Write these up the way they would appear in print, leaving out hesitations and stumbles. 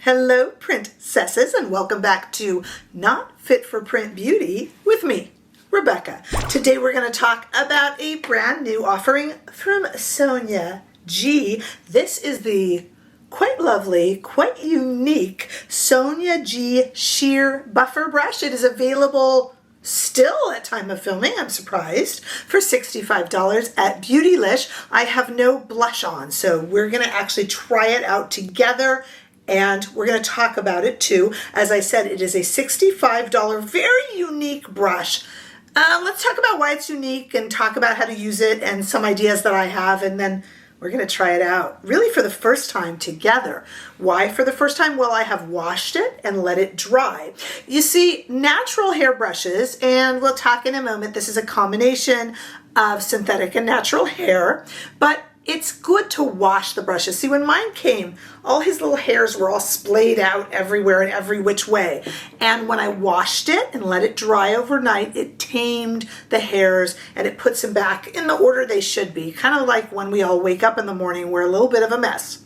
Hello, princesses, and welcome back to Not Fit for Print Beauty with me, Rebecca. Today we're going to talk about a brand new offering from Sonia G. This is the quite lovely, quite unique Sonia G Sheer Buffer Brush. It is available still at time of filming, I'm surprised, for $65 at Beautylish. I have no blush on, so we're going to actually try it out together. And we're going to talk about it too. As I said, it is a $65 very unique brush. Let's talk about why it's unique and talk about how to use it and some ideas that I have, and then we're going to try it out really for the first time together. Why for the first time? Well, I have washed it and let it dry. You see, natural hair brushes, and we'll talk in a moment, this is a combination of synthetic and natural hair, but it's good to wash the brushes. See, when mine came, all his little hairs were all splayed out everywhere and every which way. And when I washed it and let it dry overnight, it tamed the hairs and it puts them back in the order they should be. Kind of like when we all wake up in the morning, we're a little bit of a mess.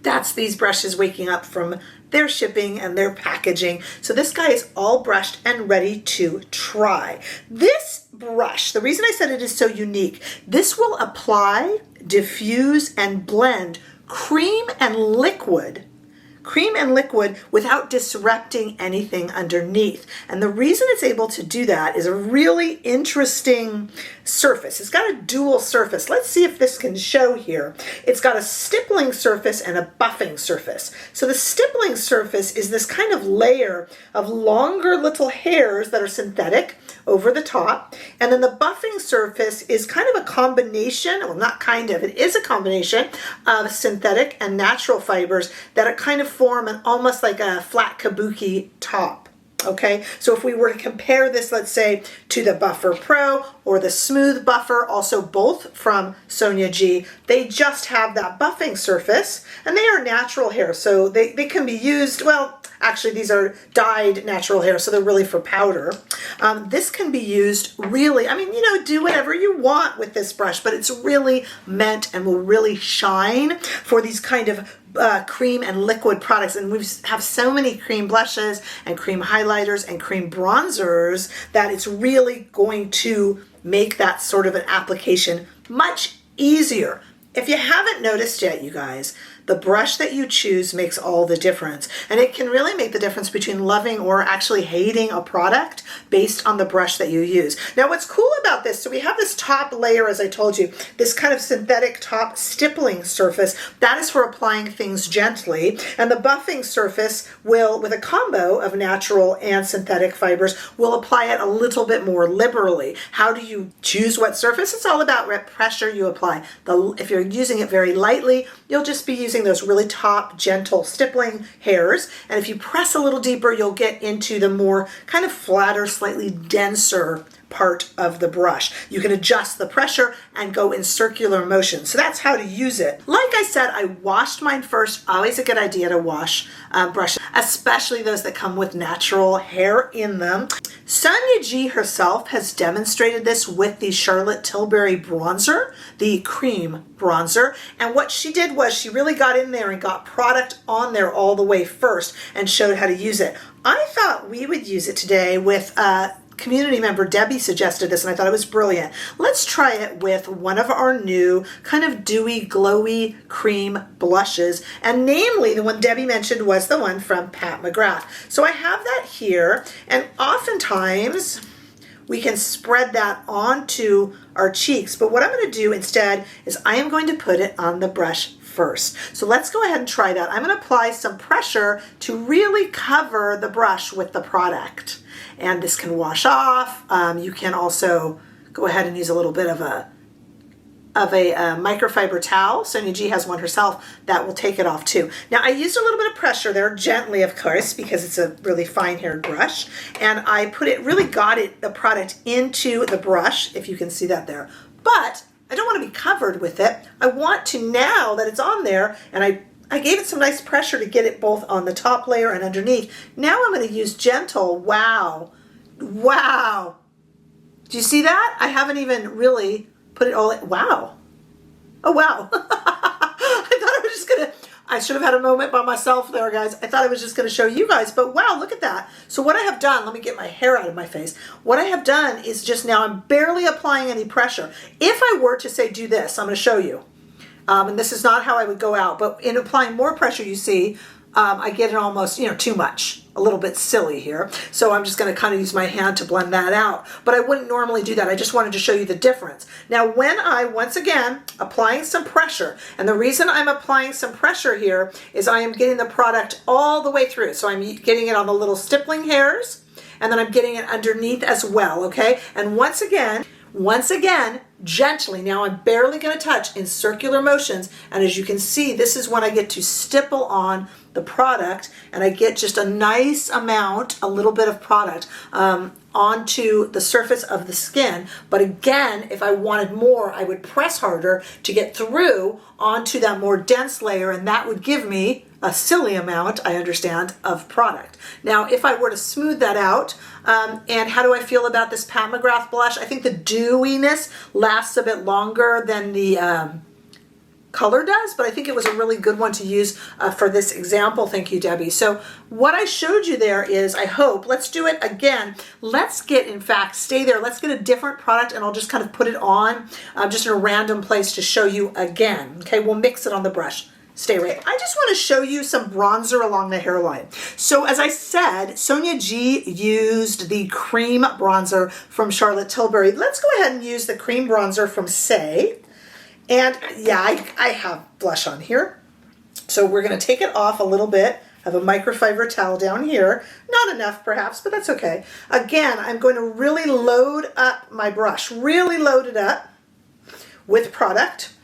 That's these brushes waking up from their shipping and their packaging. So this guy is all brushed and ready to try. This brush, the reason I said it is so unique, this will apply, diffuse, and blend cream and liquid without disrupting anything underneath. And the reason it's able to do that is a really interesting surface. It's got a dual surface. Let's see if this can show here. It's got a stippling surface and a buffing surface. So the stippling surface is this kind of layer of longer little hairs that are synthetic over the top. And then the buffing surface is kind of a combination, well, not kind of, it is a combination of synthetic and natural fibers that are kind of form an almost like a flat kabuki top. Okay, so if we were to compare this, let's say, to the Buffer Pro or the Smooth Buffer, also both from Sonia G, they just have that buffing surface, and they are natural hair, so they can be used, well, actually these are dyed natural hair, so they're really for powder. This can be used really, I mean, you know, do whatever you want with this brush, but it's really meant and will really shine for these kind of cream and liquid products. And we have so many cream blushes and cream highlighters and cream bronzers that it's really going to make that sort of an application much easier. If you haven't noticed yet, you guys, the brush that you choose makes all the difference. And it can really make the difference between loving or actually hating a product based on the brush that you use. Now, what's cool about this, so we have this top layer, as I told you, this kind of synthetic top stippling surface. That is for applying things gently. And the buffing surface will, with a combo of natural and synthetic fibers, will apply it a little bit more liberally. How do you choose what surface? It's all about what pressure you apply. If you're using it very lightly, you'll just be using those really top, gentle, stippling hairs. And if you press a little deeper, you'll get into the more kind of flatter, slightly denser part of the brush. You can adjust the pressure and go in circular motion. So that's how to use it. Like I said, I washed mine first. Always a good idea to wash brushes, especially those that come with natural hair in them. Sonia G herself has demonstrated this with the Charlotte Tilbury bronzer, the cream bronzer. And what she did was she really got in there and got product on there all the way first and showed how to use it. I thought we would use it today with community member Debbie suggested this, and I thought it was brilliant. Let's try it with one of our new kind of dewy, glowy cream blushes, and namely the one Debbie mentioned was the one from Pat McGrath. So I have that here, and oftentimes we can spread that onto our cheeks, but what I'm going to do instead is I am going to put it on the brush first. So let's go ahead and try that. I'm going to apply some pressure to really cover the brush with the product. And this can wash off. You can also go ahead and use a little bit of a microfiber towel. Sonia G has one herself that will take it off too. Now I used a little bit of pressure there, gently of course, because it's a really fine haired brush. And I put it, really got it, the product into the brush, if you can see that there. But I don't want to be covered with it. I want to, now that it's on there, and I gave it some nice pressure to get it both on the top layer and underneath. Now I'm going to use gentle, wow, wow. Do you see that? I haven't even really put it all in, wow. Oh, wow. I thought I was just going to, I should have had a moment by myself there, guys. I thought I was just going to show you guys, but wow, look at that. So what I have done, let me get my hair out of my face. What I have done is just now I'm barely applying any pressure. If I were to say do this, I'm going to show you. And this is not how I would go out, but in applying more pressure, you see, I get it almost, too much, a little bit silly here. So I'm just going to kind of use my hand to blend that out. But I wouldn't normally do that. I just wanted to show you the difference. Now, when I, once again, applying some pressure, and the reason I'm applying some pressure here is I am getting the product all the way through. So I'm getting it on the little stippling hairs, and then I'm getting it underneath as well, okay? And once again, gently. Now I'm barely going to touch in circular motions, and as you can see, this is when I get to stipple on the product, and I get just a nice amount, a little bit of product onto the surface of the skin. But again, if I wanted more, I would press harder to get through onto that more dense layer, and that would give me a silly amount, I understand, of product. Now, if I were to smooth that out, and how do I feel about this Pat McGrath blush? I think the dewiness lasts a bit longer than the color does, but I think it was a really good one to use for this example. Thank you, Debbie. So what I showed you there is, I hope, let's do it again. Let's get, in fact, stay there. Let's get a different product, and I'll just kind of put it on just in a random place to show you again. Okay, we'll mix it on the brush. Stay right. I just want to show you some bronzer along the hairline. So as I said, Sonia G used the cream bronzer from Charlotte Tilbury. Let's go ahead and use the cream bronzer from Saie. And yeah, I have blush on here. So we're going to take it off a little bit. I have a microfiber towel down here. Not enough perhaps, but that's okay. Again, I'm going to really load up my brush. Really load it up with product.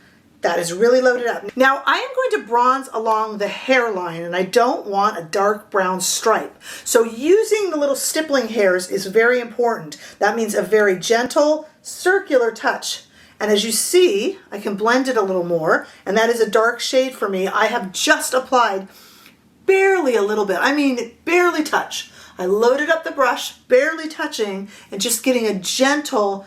That is really loaded up. Now I am going to bronze along the hairline, and I don't want a dark brown stripe. So using the little stippling hairs is very important. That means a very gentle circular touch. And as you see, I can blend it a little more, and that is a dark shade for me. I have just applied barely a little bit. I mean, barely touch. I loaded up the brush, barely touching, and just getting a gentle,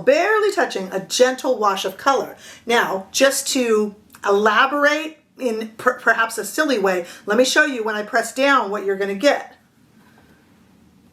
barely touching, a gentle wash of color. Now, just to elaborate in perhaps a silly way, let me show you when I press down what you're going to get.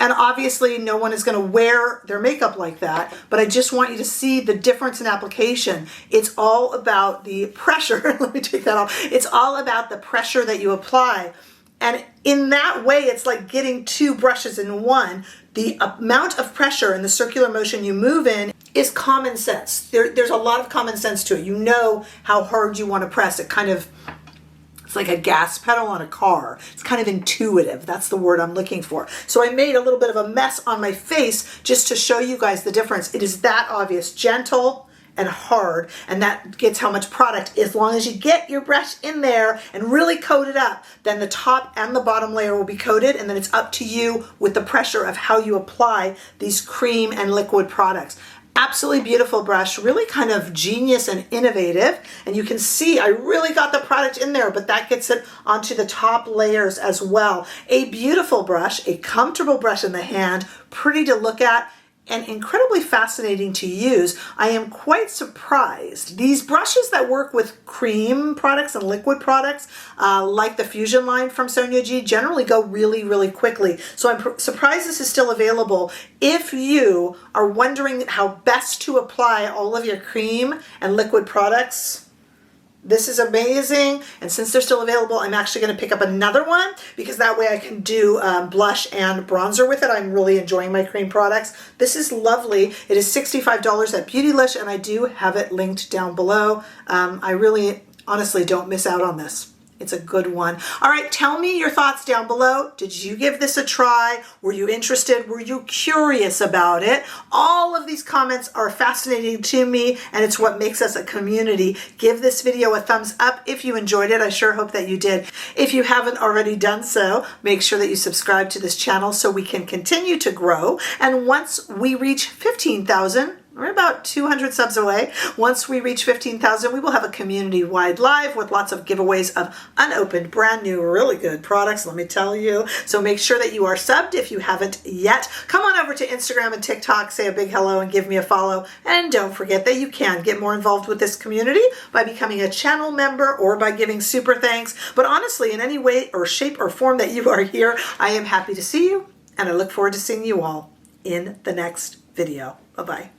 And obviously no one is going to wear their makeup like that, but I just want you to see the difference in application. It's all about the pressure. Let me take that off. It's all about the pressure that you apply. And in that way, it's like getting two brushes in one. The amount of pressure and the circular motion you move in is common sense. There's a lot of common sense to it. You know how hard you want to press. It's like a gas pedal on a car. It's kind of intuitive. That's the word I'm looking for. So I made a little bit of a mess on my face just to show you guys the difference. It is that obvious. Gentle and hard, and that gets how much product. As long as you get your brush in there and really coat it up, then the top and the bottom layer will be coated, and then it's up to you with the pressure of how you apply these cream and liquid products. Absolutely beautiful brush, really kind of genius and innovative. And you can see I really got the product in there, but that gets it onto the top layers as well. A beautiful brush, a comfortable brush in the hand, pretty to look at, and incredibly fascinating to use. I am quite surprised. These brushes that work with cream products and liquid products, like the Fusion line from Sonia G, generally go really, really quickly. So I'm surprised this is still available. If you are wondering how best to apply all of your cream and liquid products, this is amazing, and since they're still available, I'm actually going to pick up another one because that way I can do blush and bronzer with it. I'm really enjoying my cream products. This is lovely. It is $65 at Beautylish, and I do have it linked down below. I really, honestly, don't miss out on this. It's a good one. All right, tell me your thoughts down below. Did you give this a try? Were you interested? Were you curious about it? All of these comments are fascinating to me, and it's what makes us a community. Give this video a thumbs up if you enjoyed it. I sure hope that you did. If you haven't already done so, make sure that you subscribe to this channel so we can continue to grow. And once we reach 15,000, We're about 200 subs away. Once we reach 15,000, we will have a community-wide live with lots of giveaways of unopened, brand new, really good products, let me tell you. So make sure that you are subbed if you haven't yet. Come on over to Instagram and TikTok, say a big hello and give me a follow. And don't forget that you can get more involved with this community by becoming a channel member or by giving super thanks. But honestly, in any way or shape or form that you are here, I am happy to see you, and I look forward to seeing you all in the next video. Bye-bye.